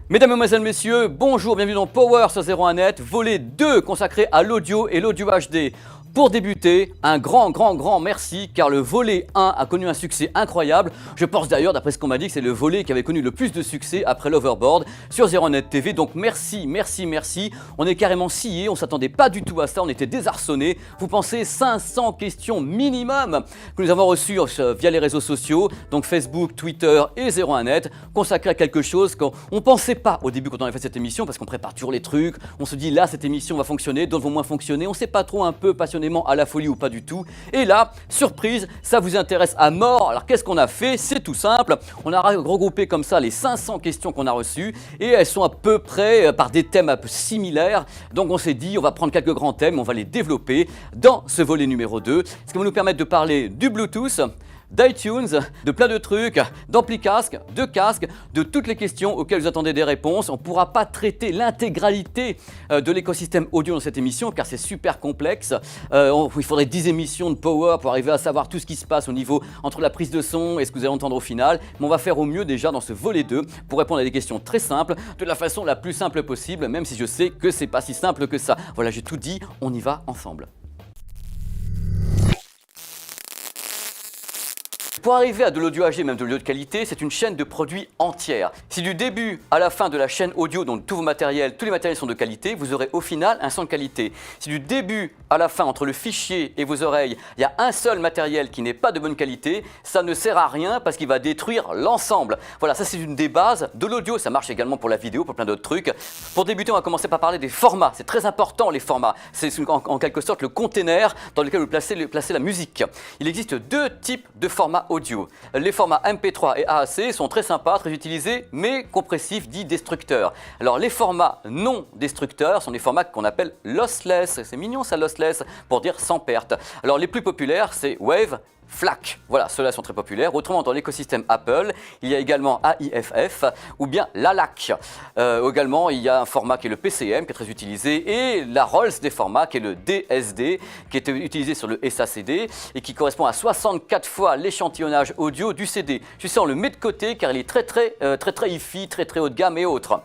Mesdames, Mesdemoiselles, Messieurs, bonjour, bienvenue dans Power sur 01net, volet 2 consacré à l'audio et l'audio HD. Pour débuter, un grand merci car le volet 1 a connu un succès incroyable. Je pense d'ailleurs, d'après ce qu'on m'a dit, que c'est le volet qui avait connu le plus de succès après l'Overboard sur 01net TV. Donc merci. On est carrément sciés, on ne s'attendait pas du tout à ça, on était désarçonnés. Vous pensez 500 questions minimum que nous avons reçues via les réseaux sociaux, donc Facebook, Twitter et 01net, consacrées à quelque chose qu'on ne pensait pas au début quand on a fait cette émission, parce qu'on prépare toujours les trucs, on se dit là cette émission va fonctionner, d'autres vont moins fonctionner, on ne sait pas trop un peu passionnément à la folie ou pas du tout. Et là, surprise, ça vous intéresse à mort. Alors qu'est-ce qu'on a fait? C'est tout simple. On a regroupé comme ça les 500 questions qu'on a reçues et elles sont à peu près par des thèmes un peu similaires. Donc on s'est dit, on va prendre quelques grands thèmes, on va les développer dans ce volet numéro 2. Ce qui va nous permettre de parler du Bluetooth, d'iTunes, de plein de trucs, d'ampli casque, de toutes les questions auxquelles vous attendez des réponses. On ne pourra pas traiter l'intégralité de l'écosystème audio dans cette émission car c'est super complexe. Il faudrait 10 émissions de Power pour arriver à savoir tout ce qui se passe au niveau entre la prise de son et ce que vous allez entendre au final. Mais on va faire au mieux déjà dans ce volet 2 pour répondre à des questions très simples de la façon la plus simple possible, même si je sais que c'est pas si simple que ça. Voilà, j'ai tout dit, on y va ensemble. Pour arriver à de l'audio HD, même de l'audio de qualité, c'est une chaîne de produits entière. Si du début à la fin de la chaîne audio, donc tous les matériels sont de qualité, vous aurez au final un son de qualité. Si du début à la fin, entre le fichier et vos oreilles, il y a un seul matériel qui n'est pas de bonne qualité, ça ne sert à rien parce qu'il va détruire l'ensemble. Voilà, ça c'est une des bases de l'audio, ça marche également pour la vidéo, pour plein d'autres trucs. Pour débuter, on va commencer par parler des formats. C'est très important les formats. C'est en quelque sorte le container dans lequel vous placez la musique. Il existe deux types de formats audio. Les formats MP3 et AAC sont très sympas, très utilisés, mais compressifs, dits destructeurs. Alors les formats non destructeurs sont des formats qu'on appelle lossless. C'est mignon ça, lossless, pour dire sans perte. Alors les plus populaires, c'est Wave, FLAC. Voilà, ceux-là sont très populaires. Autrement, dans l'écosystème Apple, il y a également AIFF ou bien l'ALAC. Également, il y a un format qui est le PCM, qui est très utilisé, et la Rolls des formats, qui est le DSD, qui est utilisé sur le SACD et qui correspond à 64 fois l'échantillonnage audio du CD. Je sais, on le met de côté car il est très hi-fi, très haut de gamme et autres.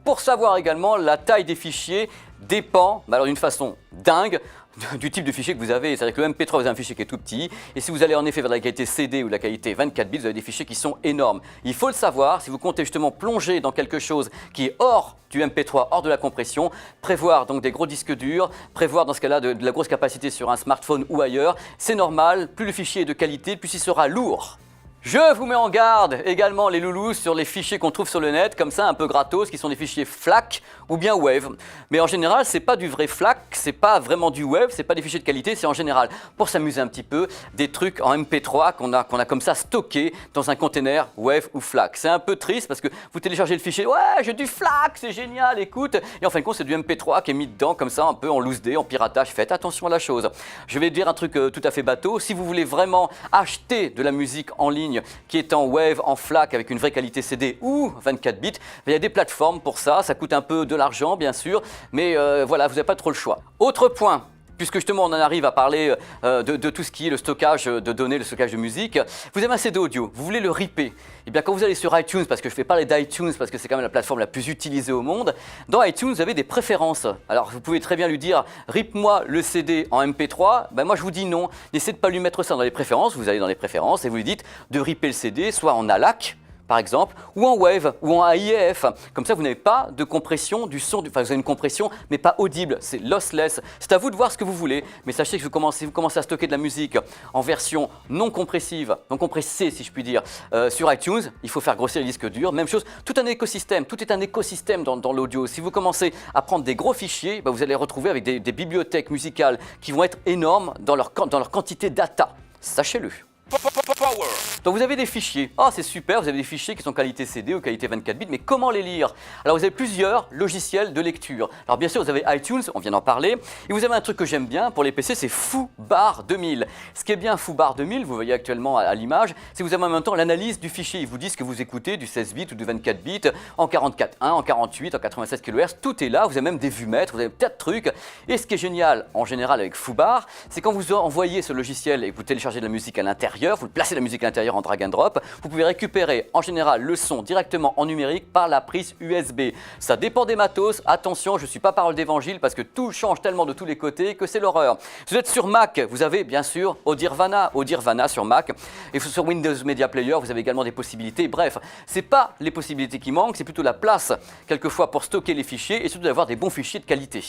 Pour savoir également, la taille des fichiers dépend, alors d'une façon dingue, du type de fichier que vous avez. C'est-à-dire que le MP3, vous avez un fichier qui est tout petit, et si vous allez en effet vers la qualité CD ou la qualité 24 bits, vous avez des fichiers qui sont énormes. Il faut le savoir, si vous comptez justement plonger dans quelque chose qui est hors du MP3, hors de la compression, prévoir donc des gros disques durs, prévoir dans ce cas-là de la grosse capacité sur un smartphone ou ailleurs, c'est normal, plus le fichier est de qualité, plus il sera lourd. Je vous mets en garde également les loulous sur les fichiers qu'on trouve sur le net, comme ça un peu gratos, qui sont des fichiers FLAC ou bien Wave. Mais en général, c'est pas du vrai FLAC, c'est pas vraiment du Wave, c'est pas des fichiers de qualité, c'est en général, pour s'amuser un petit peu, des trucs en MP3 qu'on a comme ça stockés dans un container Wave ou FLAC. C'est un peu triste parce que vous téléchargez le fichier, ouais, j'ai du FLAC, c'est génial, écoute, et en fin de compte, c'est du MP3 qui est mis dedans comme ça, un peu en loose day, en piratage. Faites attention à la chose. Je vais dire un truc tout à fait bateau, si vous voulez vraiment acheter de la musique en ligne qui est en Wave, en FLAC avec une vraie qualité CD ou 24 bits, il y a des plateformes pour ça coûte un peu de l'argent bien sûr, mais voilà, vous n'avez pas trop le choix. Autre point, puisque justement on en arrive à parler de tout ce qui est le stockage de données, le stockage de musique, vous avez un CD audio, vous voulez le ripper. Et bien quand vous allez sur iTunes, parce que je fais parler d'iTunes parce que c'est quand même la plateforme la plus utilisée au monde, dans iTunes vous avez des préférences. Alors vous pouvez très bien lui dire rip-moi le CD en MP3, ben moi je vous dis non, n'essayez de pas lui mettre ça dans les préférences, vous allez dans les préférences et vous lui dites de ripper le CD soit en ALAC, par exemple, ou en Wave, ou en AIF. Comme ça, vous n'avez pas de compression du son, enfin vous avez une compression, mais pas audible, c'est lossless. C'est à vous de voir ce que vous voulez, mais sachez que vous commencez à stocker de la musique en version non compressive, non compressée si je puis dire, sur iTunes, il faut faire grossir les disques durs. Même chose, tout est un écosystème dans l'audio. Si vous commencez à prendre des gros fichiers, vous allez retrouver avec des bibliothèques musicales qui vont être énormes dans leur quantité data. Sachez-le. Donc vous avez des fichiers, c'est super, vous avez des fichiers qui sont qualité CD ou qualité 24 bits, mais comment les lire? Alors vous avez plusieurs logiciels de lecture. Alors bien sûr vous avez iTunes, on vient d'en parler, et vous avez un truc que j'aime bien pour les PC, c'est Foobar 2000. Ce qui est bien Foobar 2000, vous voyez actuellement à l'image, c'est que vous avez en même temps l'analyse du fichier. Ils vous disent que vous écoutez du 16 bits ou du 24 bits, en 44.1, en 48, en 96 kHz, tout est là, vous avez même des vumètres, vous avez peut-être de trucs. Et ce qui est génial en général avec Foobar, c'est quand vous envoyez ce logiciel et que vous téléchargez de la musique à l'intérieur, vous placez la musique à l'intérieur en drag and drop. Vous pouvez récupérer en général le son directement en numérique par la prise USB. Ça dépend des matos. Attention, je ne suis pas parole d'évangile parce que tout change tellement de tous les côtés que c'est l'horreur. Si vous êtes sur Mac, vous avez bien sûr Audirvana sur Mac. Et sur Windows Media Player, vous avez également des possibilités. Bref, ce n'est pas les possibilités qui manquent, c'est plutôt la place quelquefois pour stocker les fichiers et surtout d'avoir des bons fichiers de qualité.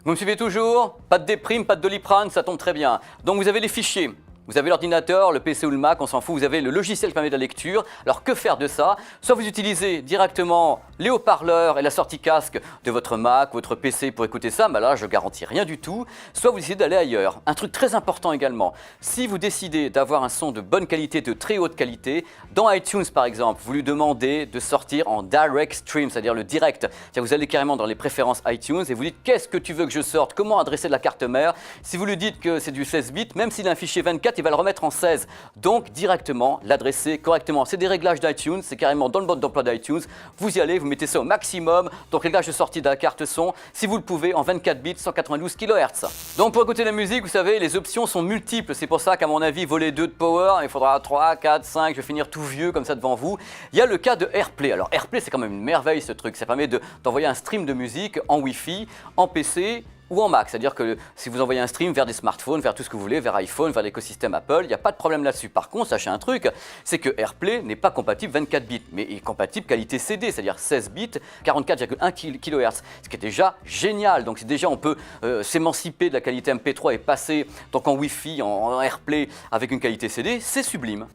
Vous me suivez toujours? Pas de déprime, pas de Doliprane, ça tombe très bien. Donc vous avez les fichiers. Vous avez l'ordinateur, le PC ou le Mac, on s'en fout, vous avez le logiciel qui permet de la lecture. Alors que faire de ça? Soit vous utilisez directement les haut-parleurs et la sortie casque de votre Mac, votre PC pour écouter ça, mais là je garantis rien du tout. Soit vous décidez d'aller ailleurs. Un truc très important également, si vous décidez d'avoir un son de bonne qualité, de très haute qualité, dans iTunes par exemple, vous lui demandez de sortir en direct stream, c'est-à-dire le direct. C'est-à-dire vous allez carrément dans les préférences iTunes et vous dites qu'est-ce que tu veux que je sorte, comment adresser de la carte mère. Si vous lui dites que c'est du 16 bits, même s'il a un fichier 24, il va le remettre en 16. Donc directement l'adresser correctement. C'est des réglages d'iTunes, c'est carrément dans le mode d'emploi d'iTunes. Vous y allez, vous mettez ça au maximum. Donc réglage de sortie de la carte son, si vous le pouvez, en 24 bits, 192 kHz. Donc pour écouter la musique, vous savez, les options sont multiples. C'est pour ça qu'à mon avis, voler 2 de power, il faudra 3, 4, 5, je vais finir tout vieux comme ça devant vous. Il y a le cas de AirPlay. Alors AirPlay, c'est quand même une merveille ce truc. Ça permet d'envoyer un stream de musique en Wi-Fi, en PC, ou en Mac, c'est-à-dire que si vous envoyez un stream vers des smartphones, vers tout ce que vous voulez, vers iPhone, vers l'écosystème Apple, il n'y a pas de problème là-dessus. Par contre, sachez un truc, c'est que AirPlay n'est pas compatible 24 bits, mais est compatible qualité CD, c'est-à-dire 16 bits, 44,1 kHz, ce qui est déjà génial. Donc déjà on peut s'émanciper de la qualité MP3 et passer donc en Wi-Fi, en AirPlay avec une qualité CD, c'est sublime.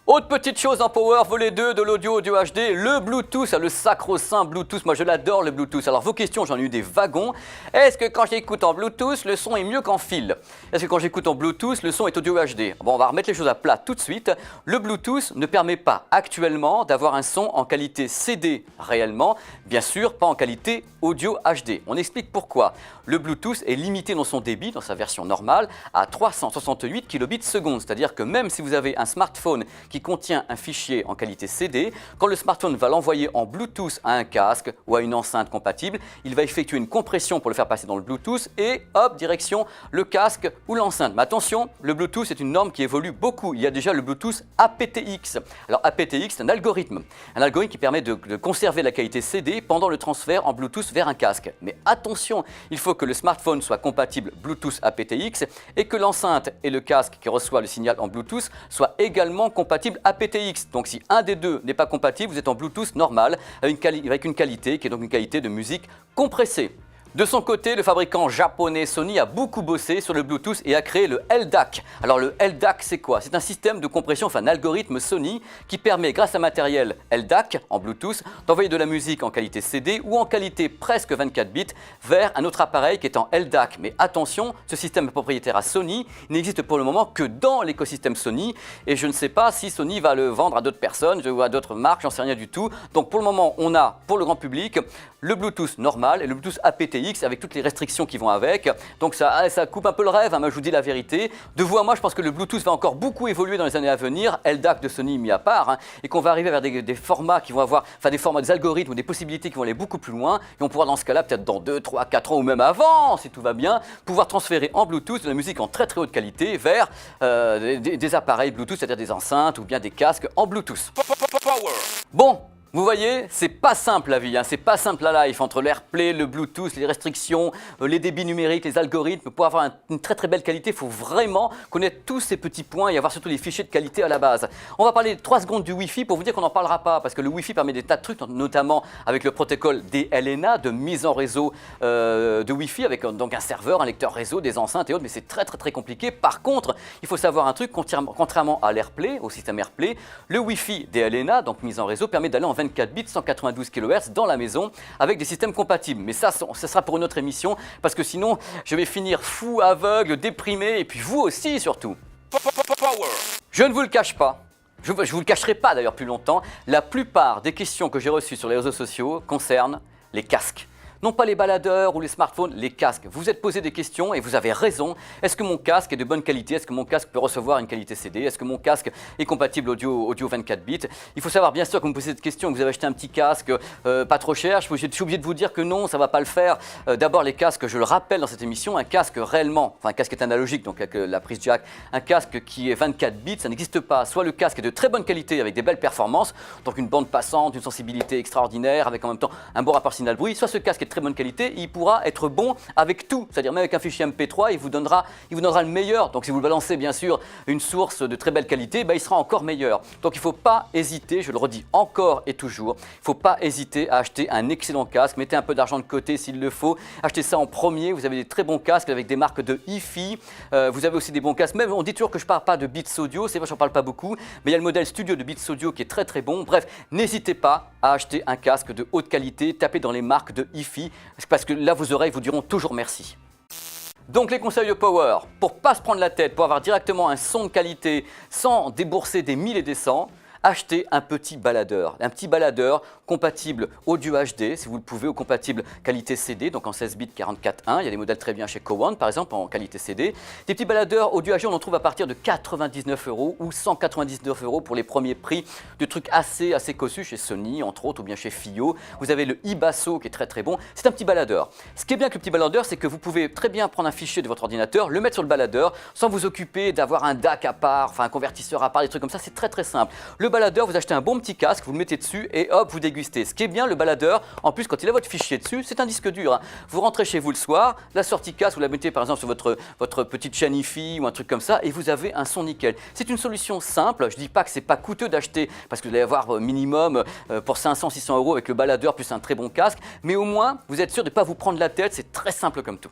Autre petite chose en Power, volet 2 de l'audio HD, le Bluetooth, le sacro-saint Bluetooth. Moi je l'adore le Bluetooth. Alors vos questions, j'en ai eu des wagons. Est-ce que quand j'écoute en Bluetooth, le son est mieux qu'en fil? Est-ce que quand j'écoute en Bluetooth, le son est audio HD? Bon, on va remettre les choses à plat tout de suite. Le Bluetooth ne permet pas actuellement d'avoir un son en qualité CD réellement, bien sûr pas en qualité audio HD. On explique pourquoi. Le Bluetooth est limité dans son débit, dans sa version normale, à 368 kbps, c'est-à-dire que même si vous avez un smartphone qui contient un fichier en qualité CD, quand le smartphone va l'envoyer en Bluetooth à un casque ou à une enceinte compatible, il va effectuer une compression pour le faire passer dans le Bluetooth et hop, direction le casque ou l'enceinte. Mais attention, le Bluetooth est une norme qui évolue beaucoup. Il y a déjà le Bluetooth aptX. Alors aptX, c'est un algorithme qui permet de conserver la qualité CD pendant le transfert en Bluetooth vers un casque. Mais attention, il faut que le smartphone soit compatible Bluetooth aptX et que l'enceinte et le casque qui reçoit le signal en Bluetooth soient également compatibles aptX. Donc si un des deux n'est pas compatible, vous êtes en Bluetooth normal avec une qualité qui est donc une qualité de musique compressée. De son côté, le fabricant japonais Sony a beaucoup bossé sur le Bluetooth et a créé le LDAC. Alors le LDAC, c'est quoi? C'est un système de compression, enfin un algorithme Sony qui permet, grâce à un matériel LDAC en Bluetooth, d'envoyer de la musique en qualité CD ou en qualité presque 24 bits vers un autre appareil qui est en LDAC. Mais attention, ce système est propriétaire à Sony, il n'existe pour le moment que dans l'écosystème Sony et je ne sais pas si Sony va le vendre à d'autres personnes ou à d'autres marques, j'en sais rien du tout. Donc pour le moment, on a pour le grand public le Bluetooth normal et le Bluetooth aptX avec toutes les restrictions qui vont avec. Donc ça coupe un peu le rêve, hein, mais je vous dis la vérité. De vous à moi, je pense que le Bluetooth va encore beaucoup évoluer dans les années à venir, LDAC de Sony mis à part, hein, et qu'on va arriver vers des formats qui vont avoir, enfin des formats, des algorithmes ou des possibilités qui vont aller beaucoup plus loin, et on pourra dans ce cas-là, peut-être dans 2, 3, 4 ans ou même avant, si tout va bien, pouvoir transférer en Bluetooth de la musique en très très haute qualité vers des appareils Bluetooth, c'est-à-dire des enceintes ou bien des casques en Bluetooth. Bon, vous voyez, c'est pas simple la vie, hein, c'est pas simple la life entre l'AirPlay, le Bluetooth, les restrictions, les débits numériques, les algorithmes. Pour avoir une très très belle qualité, il faut vraiment connaître tous ces petits points et avoir surtout les fichiers de qualité à la base. On va parler 3 secondes du Wi-Fi pour vous dire qu'on n'en parlera pas parce que le Wi-Fi permet des tas de trucs, notamment avec le protocole DLNA de mise en réseau de Wi-Fi avec donc un serveur, un lecteur réseau, des enceintes et autres, mais c'est très très très compliqué. Par contre, il faut savoir un truc, contrairement à l'AirPlay, au système AirPlay, le Wi-Fi DLNA, donc mise en réseau, permet d'aller en 24 bits, 192 kHz dans la maison avec des systèmes compatibles. Mais ça sera pour une autre émission parce que sinon, je vais finir fou, aveugle, déprimé et puis vous aussi surtout. Je ne vous le cache pas. Je ne vous le cacherai pas d'ailleurs plus longtemps. La plupart des questions que j'ai reçues sur les réseaux sociaux concernent les casques. Non pas les baladeurs ou les smartphones, les casques. Vous vous êtes posé des questions et vous avez raison. Est-ce que mon casque est de bonne qualité? Est-ce que mon casque peut recevoir une qualité CD? Est-ce que mon casque est compatible audio 24 bits? Il faut savoir bien sûr que vous me posez cette question, que vous avez acheté un petit casque pas trop cher. Je suis obligé de vous dire que non, ça ne va pas le faire. D'abord les casques, je le rappelle dans cette émission, un casque réellement, enfin un casque est analogique, donc avec la prise jack, un casque qui est 24 bits, ça n'existe pas. Soit le casque est de très bonne qualité avec des belles performances, donc une bande passante, une sensibilité extraordinaire, avec en même temps un bon rapport signal-bruit, soit ce casque est de très bonne qualité, il pourra être bon avec tout, c'est-à-dire même avec un fichier MP3, il vous donnera le meilleur. Donc si vous le balancez bien sûr une source de très belle qualité, il sera encore meilleur. Donc il ne faut pas hésiter, je le redis encore et toujours, il ne faut pas hésiter à acheter un excellent casque, mettez un peu d'argent de côté s'il le faut, achetez ça en premier, vous avez des très bons casques avec des marques de hi-fi, vous avez aussi des bons casques, même on dit toujours que je ne parle pas de Beats Audio, c'est vrai, j'en parle pas beaucoup, mais il y a le modèle Studio de Beats Audio qui est très très bon. Bref, n'hésitez pas à acheter un casque de haute qualité, tapez dans les marques de hi-fi, parce que là vos oreilles vous diront toujours merci. Donc les conseils de Power, pour ne pas se prendre la tête, pour avoir directement un son de qualité sans débourser des 1000 et des 100, achetez un petit baladeur compatible audio HD, si vous le pouvez, ou compatible qualité CD, donc en 16 bits 44.1. Il y a des modèles très bien chez Cowan, par exemple, en qualité CD. Des petits baladeurs audio HD, on en trouve à partir de 99 € ou 199 € pour les premiers prix de trucs assez cossus chez Sony, entre autres, ou bien chez FiiO. Vous avez le iBasso qui est très très bon. C'est un petit baladeur. Ce qui est bien avec le petit baladeur, c'est que vous pouvez très bien prendre un fichier de votre ordinateur, le mettre sur le baladeur, sans vous occuper d'avoir un DAC à part, enfin un convertisseur à part, des trucs comme ça. C'est très très simple. Le baladeur, vous achetez un bon petit casque, vous le mettez dessus et hop, vous dégustez. Ce qui est bien, le baladeur, en plus, quand il a votre fichier dessus, c'est un disque dur. Vous rentrez chez vous le soir, la sortie casque, vous la mettez par exemple sur votre petite chaîne hi-fi ou un truc comme ça, et vous avez un son nickel. C'est une solution simple. Je ne dis pas que c'est pas coûteux d'acheter, parce que vous allez avoir minimum pour 500-600 € avec le baladeur plus un très bon casque, mais au moins, vous êtes sûr de ne pas vous prendre la tête. C'est très simple comme tout.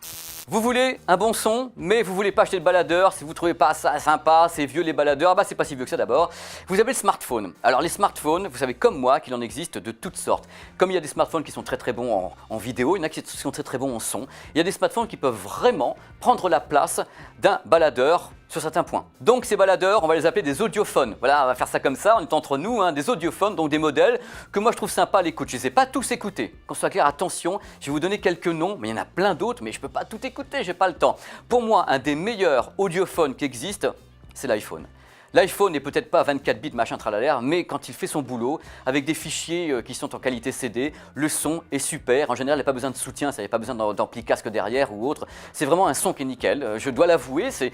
Vous voulez un bon son, mais vous ne voulez pas acheter le baladeur. Si vous ne trouvez pas ça sympa, c'est vieux les baladeurs, c'est pas si vieux que ça d'abord. Vous avez le smartphone. Alors les smartphones, vous savez comme moi qu'il en existe de toutes sortes. Comme il y a des smartphones qui sont très très bons en vidéo, il y en a qui sont très très bons en son. Il y a des smartphones qui peuvent vraiment prendre la place d'un baladeur sur certains points. Donc ces baladeurs, on va les appeler des audiophones. Voilà, on va faire ça comme ça, on est entre nous, des audiophones, donc des modèles que moi je trouve sympa à l'écoute. Je ne les ai pas tous écoutés. Qu'on soit clair, attention, je vais vous donner quelques noms, mais il y en a plein d'autres, mais je ne peux pas tout écouter, j'ai pas le temps. Pour moi, un des meilleurs audiophones qui existent, c'est l'iPhone. L'iPhone n'est peut-être pas 24 bits machin tralala, mais quand il fait son boulot, avec des fichiers qui sont en qualité CD, le son est super. En général, il n'y a pas besoin de soutien, il n'y a pas besoin d'ampli casque derrière ou autre. C'est vraiment un son qui est nickel. Je dois l'avouer, c'est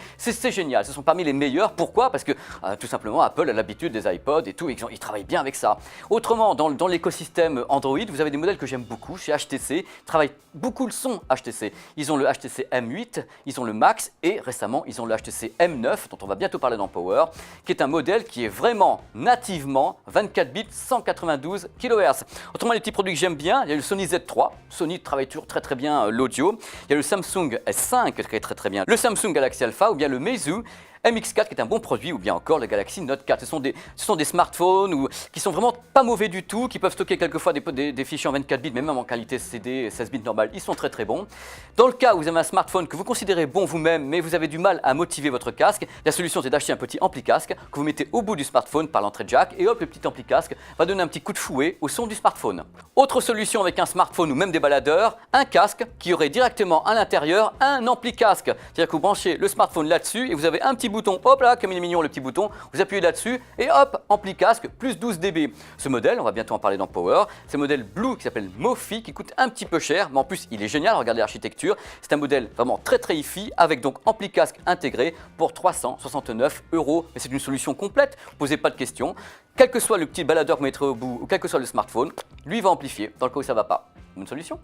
génial. Ce sont parmi les meilleurs. Pourquoi? Parce que tout simplement, Apple a l'habitude des iPods et tout, ils travaillent bien avec ça. Autrement, dans l'écosystème Android, vous avez des modèles que j'aime beaucoup chez HTC. Ils travaillent beaucoup le son HTC. Ils ont le HTC M8, ils ont le Max et récemment, ils ont le HTC M9, dont on va bientôt parler dans Power, qui est un modèle qui est vraiment nativement 24 bits 192 kHz. Autrement, les petits produits que j'aime bien, il y a le Sony Z3. Sony travaille toujours très très bien l'audio. Il y a le Samsung S5 qui est très très bien. Le Samsung Galaxy Alpha ou bien le Meizu MX4 qui est un bon produit, ou bien encore le Galaxy Note 4. Ce sont des smartphones qui sont vraiment pas mauvais du tout, qui peuvent stocker quelquefois des fichiers en 24 bits, mais même en qualité CD 16 bits normal, ils sont très très bons. Dans le cas où vous avez un smartphone que vous considérez bon vous-même, mais vous avez du mal à motiver votre casque, la solution c'est d'acheter un petit ampli casque que vous mettez au bout du smartphone par l'entrée jack, et hop, le petit ampli casque va donner un petit coup de fouet au son du smartphone. Autre solution avec un smartphone ou même des baladeurs, un casque qui aurait directement à l'intérieur un ampli casque. C'est-à-dire que vous branchez le smartphone là-dessus et vous avez un petit bouton, hop là, comme il est mignon le petit bouton, vous appuyez là-dessus et hop, ampli casque, plus 12 dB. Ce modèle, on va bientôt en parler dans Power, c'est un modèle Blue qui s'appelle Mofi, qui coûte un petit peu cher, mais en plus il est génial, regardez l'architecture. C'est un modèle vraiment très très hi-fi, avec donc ampli casque intégré pour 369 €. Mais c'est une solution complète, posez pas de questions. Quel que soit le petit baladeur que vous mettrez au bout, ou quel que soit le smartphone, lui va amplifier dans le cas où ça va pas. Une solution?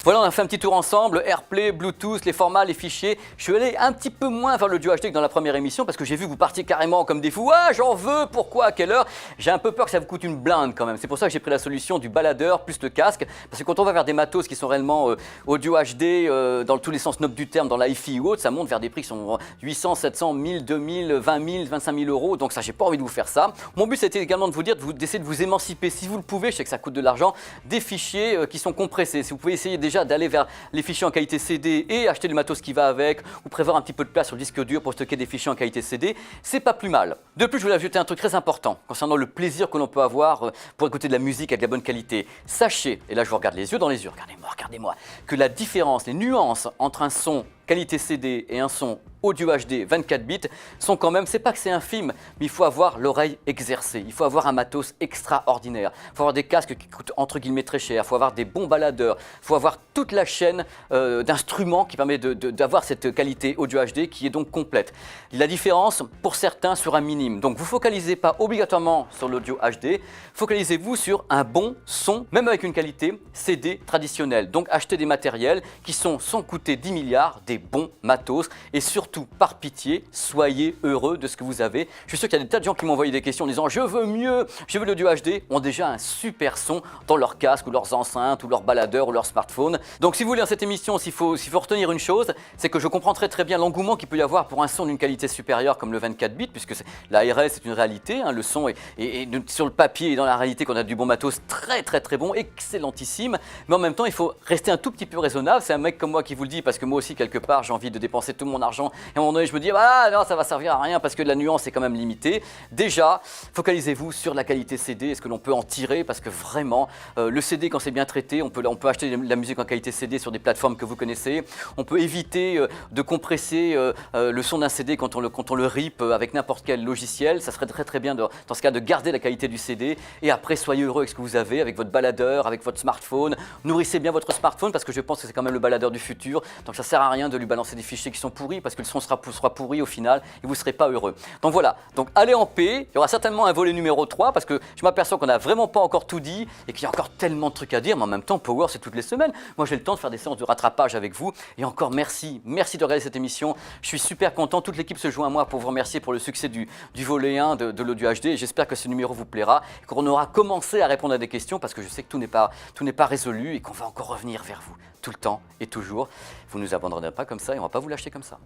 Voilà, on a fait un petit tour ensemble, AirPlay, Bluetooth, les formats, les fichiers. Je suis allé un petit peu moins vers l'audio HD que dans la première émission parce que j'ai vu que vous partiez carrément comme des fous. Ah, j'en veux, pourquoi, à quelle heure? J'ai un peu peur que ça vous coûte une blinde quand même. C'est pour ça que j'ai pris la solution du baladeur plus le casque. Parce que quand on va vers des matos qui sont réellement audio HD, dans tous les sens nobles du terme, dans la hi-fi ou autre, ça monte vers des prix qui sont 800, 700, 1000, 2000, 20 000, 25 000 €. Donc ça, j'ai pas envie de vous faire ça. Mon but, c'était également de vous dire, d'essayer de vous émanciper, si vous le pouvez, je sais que ça coûte de l'argent, des fichiers qui sont compressés. Si vous pouvez pouvez essayer déjà d'aller vers les fichiers en qualité CD et acheter le matos qui va avec, ou prévoir un petit peu de place sur le disque dur pour stocker des fichiers en qualité CD, c'est pas plus mal. De plus, je voulais ajouter un truc très important concernant le plaisir que l'on peut avoir pour écouter de la musique avec de la bonne qualité. Sachez, et là je vous regarde les yeux dans les yeux, regardez-moi, que la différence, les nuances entre un son qualité CD et un son audio HD 24 bits sont quand même, c'est pas que c'est infime, mais il faut avoir l'oreille exercée, il faut avoir un matos extraordinaire, il faut avoir des casques qui coûtent entre guillemets très cher, il faut avoir des bons baladeurs, il faut avoir toute la chaîne d'instruments qui permet d'avoir cette qualité audio HD qui est donc complète. La différence pour certains sur un minime, donc vous focalisez pas obligatoirement sur l'audio HD, focalisez-vous sur un bon son, même avec une qualité CD traditionnelle, donc achetez des matériels qui sont sans coûter 10 milliards, des bons matos et surtout par pitié, soyez heureux de ce que vous avez. Je suis sûr qu'il y a des tas de gens qui m'ont envoyé des questions en disant je veux mieux, je veux l'audio HD, ont déjà un super son dans leur casque ou leurs enceintes ou leurs baladeurs ou leur smartphone. Donc si vous voulez dans cette émission, s'il faut retenir une chose, c'est que je comprends très bien l'engouement qu'il peut y avoir pour un son d'une qualité supérieure comme le 24 bits puisque la RS est une réalité, hein, le son est sur le papier et dans la réalité qu'on a du bon matos très bon, excellentissime, mais en même temps il faut rester un tout petit peu raisonnable. C'est un mec comme moi qui vous le dit parce que moi aussi quelque part j'ai envie de dépenser tout mon argent et à un moment donné je me dis ah non ça va servir à rien parce que la nuance est quand même limitée. Déjà focalisez-vous sur la qualité CD et ce que l'on peut en tirer parce que vraiment le CD quand c'est bien traité on peut acheter de la musique en qualité CD sur des plateformes que vous connaissez, on peut éviter de compresser le son d'un CD quand on le rip avec n'importe quel logiciel, ça serait très bien dans ce cas de garder la qualité du CD et après soyez heureux avec ce que vous avez, avec votre baladeur, avec votre smartphone, nourrissez bien votre smartphone parce que je pense que c'est quand même le baladeur du futur, donc ça sert à rien de lui balancer des fichiers qui sont pourris parce que le son sera pourri au final et vous ne serez pas heureux. Donc voilà, donc allez en paix, il y aura certainement un volet numéro 3 parce que je m'aperçois qu'on n'a vraiment pas encore tout dit et qu'il y a encore tellement de trucs à dire, mais en même temps Power c'est toutes les semaines. Moi j'ai le temps de faire des séances de rattrapage avec vous et encore merci de regarder cette émission, je suis super content, toute l'équipe se joint à moi pour vous remercier pour le succès du volet 1 de l'audio HD et j'espère que ce numéro vous plaira et qu'on aura commencé à répondre à des questions parce que je sais que tout n'est pas résolu et qu'on va encore revenir vers vous tout le temps et toujours. Vous ne nous abandonnerez pas comme ça et on ne va pas vous lâcher comme ça.